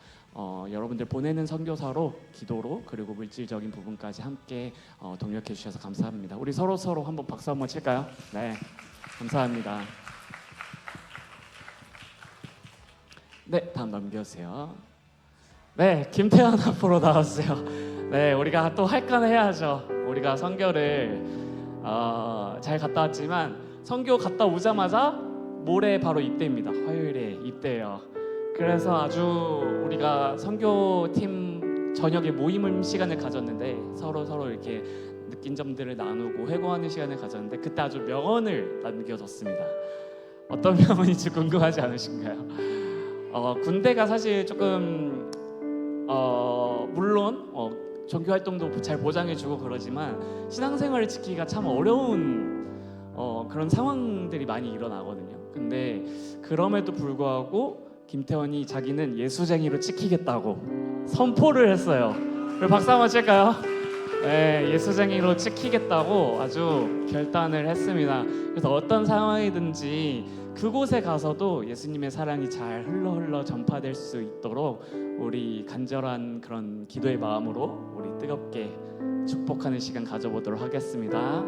여러분들 보내는 선교사로 기도로 그리고 물질적인 부분까지 함께 동력해 주셔서 감사합니다. 우리 서로 한번 박수 한번 칠까요? 네, 감사합니다. 네, 다음 넘겨주세요. 네, 김태환 앞으로 나왔어요. 네, 우리가 또 할 건 해야죠. 우리가 선교를 잘 갔다 왔지만 선교 갔다 오자마자 모레 바로 입대입니다. 화요일에 입대해요. 그래서 아주 우리가 선교팀 저녁에 모임 시간을 가졌는데 서로 이렇게 느낀 점들을 나누고 회고하는 시간을 가졌는데 그때 아주 명언을 남겨줬습니다. 어떤 명언인지 궁금하지 않으신가요? 군대가 사실 조금 물론 종교 활동도 잘 보장해주고 그러지만 신앙생활을 지키기가 참 어려운 그런 상황들이 많이 일어나거든요. 근데 그럼에도 불구하고 김태원이 자기는 예수쟁이로 찍히겠다고 선포를 했어요. 그럼 박수 한번 칠까요? 네, 예수쟁이로 찍히겠다고 아주 결단을 했습니다. 그래서 어떤 상황이든지 그곳에 가서도 예수님의 사랑이 잘 흘러 전파될 수 있도록 우리 간절한 그런 기도의 마음으로 우리 뜨겁게 축복하는 시간 가져보도록 하겠습니다.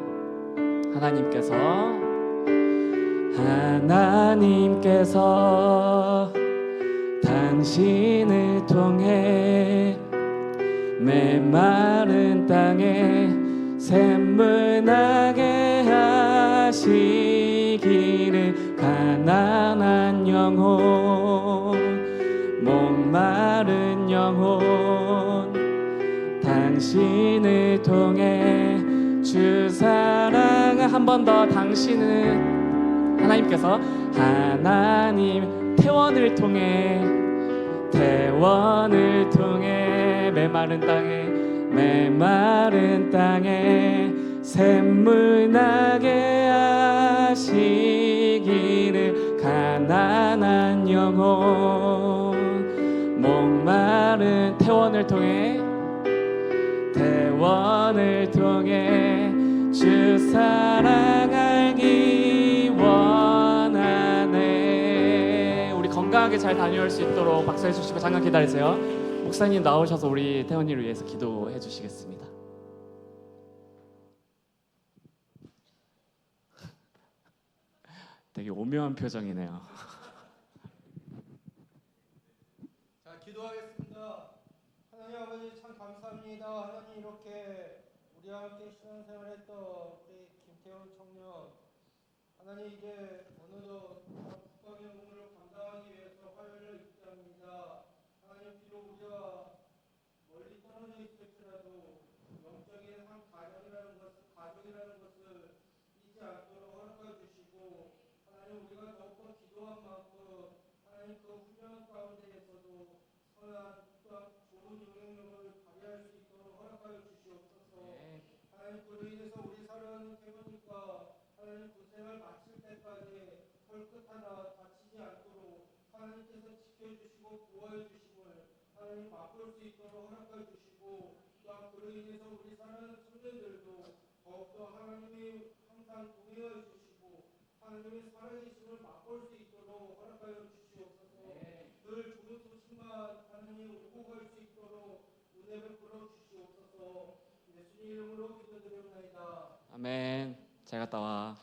하나님께서 당신을 통해 메마른 땅에 샘물 나게 하시기를 가난한 영혼 목마른 영혼 당신을 통해 주 사랑 한 번 더 당신은 하나님 태원을 통해 메마른 땅에 샘물 나게 하시기를 가난한 영혼 목마른 태원을 통해 주 사랑 알기 원하네. 우리 건강하게 잘 다녀올 수 있도록 박수해 주시고 잠깐 기다리세요. 목사님 나오셔서 우리 태원이를 위해서 기도해 주시겠습니다. 되게 오묘한 표정이네요. 자, 기도하겠습니다. 하나님 아버지 참 감사합니다. 하나님 이렇게 우리와 함께 신앙생활했던 우리 김태훈 청년 하나님 이제 어느덧 국방의 의무를 감당하기 위해서 화요일을 입장합니다. 하나님 비록 우리가 멀리 떨어져 있을지라도 영적인 한 가정이라는 것을 잊지 않도록 허락해 주시고 하나님 우리가 더욱더 기도한 만큼 하나님 그 훈련 가운데에서도 선한 또한 좋은 영향력을 발휘할 수 있도록 허락하여 주시옵소서. 하나님 그로 인해서 우리 사랑하는 태원이가 하나님 그 생을 마칠 때까지 털끝 하나 다치지 않도록 하나님께서 지켜주시고 보호해 주심을 하나님 맛볼 수 있도록 허락해 주시고 또한 그로 인해서 우리 사랑하는 청년들도 더욱더 하나님이 항상 동행해 주시고 하나님의 살아계심을 맛볼 수 있도록 허락하여 주시옵소서. 늘 좋은 소식만 하나님 오고 갈 수 있도록 은혜 베풀어 주시옵소서. 예수님 이름으로 기도드립니다. 아멘. 잘 갔다 와.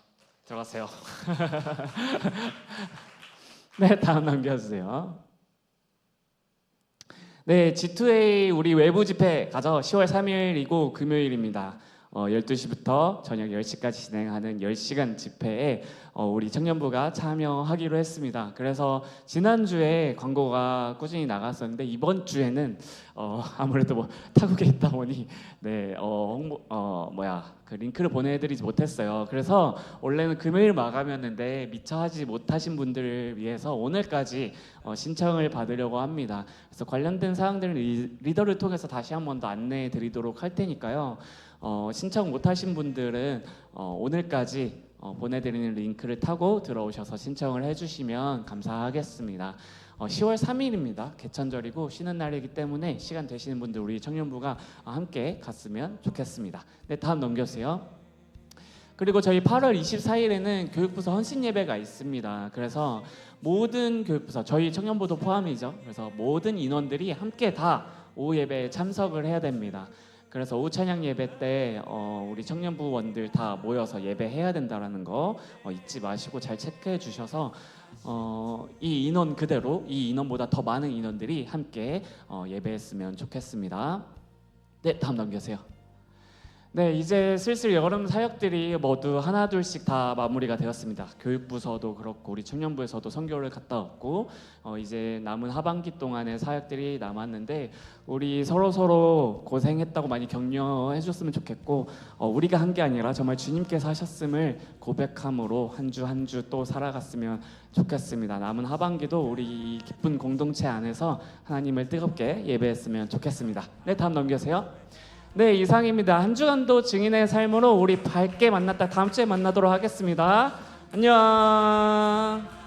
들어가세요. 네, 다음 넘겨주세요. 네, G2A 우리 외부 집회 가죠. 10월 3일이고 금요일입니다. 12시부터 저녁 10시까지 진행하는 10시간 집회에 우리 청년부가 참여하기로 했습니다. 그래서 지난주에 광고가 꾸준히 나갔었는데 이번 주에는 아무래도 뭐 타국에 있다 보니 네, 그 링크를 보내드리지 못했어요. 그래서 원래는 금요일 마감이었는데 미처 하지 못하신 분들을 위해서 오늘까지 신청을 받으려고 합니다. 그래서 관련된 사항들은 리더를 통해서 다시 한 번 더 안내해 드리도록 할 테니까요. 신청 못하신 분들은 오늘까지 보내드리는 링크를 타고 들어오셔서 신청을 해주시면 감사하겠습니다. 10월 3일입니다. 개천절이고 쉬는 날이기 때문에 시간 되시는 분들 우리 청년부가 함께 갔으면 좋겠습니다. 네, 다음 넘겨주세요. 그리고 저희 8월 24일에는 교육부서 헌신 예배가 있습니다. 그래서 모든 교육부서 저희 청년부도 포함이죠. 그래서 모든 인원들이 함께 다 오후 예배에 참석을 해야 됩니다. 그래서 오후 찬양 예배 때 우리 청년부원들 다 모여서 예배해야 된다라는 거 잊지 마시고 잘 체크해 주셔서 이 인원 그대로 이 인원보다 더 많은 인원들이 함께 예배했으면 좋겠습니다. 네, 다음 넘겨주세요. 네, 이제 슬슬 여름 사역들이 모두 하나둘씩 다 마무리가 되었습니다. 교육부서도 그렇고 우리 청년부에서도 선교를 갔다 왔고 이제 남은 하반기 동안의 사역들이 남았는데 우리 서로 고생했다고 많이 격려해 줬으면 좋겠고 우리가 한 게 아니라 정말 주님께서 하셨음을 고백함으로 한 주 한 주 또 살아갔으면 좋겠습니다. 남은 하반기도 우리 이 기쁜 공동체 안에서 하나님을 뜨겁게 예배했으면 좋겠습니다. 네, 다음 넘겨주세요. 네, 이상입니다. 한 주간도 증인의 삶으로 우리 밝게 만났다 다음 주에 만나도록 하겠습니다. 안녕.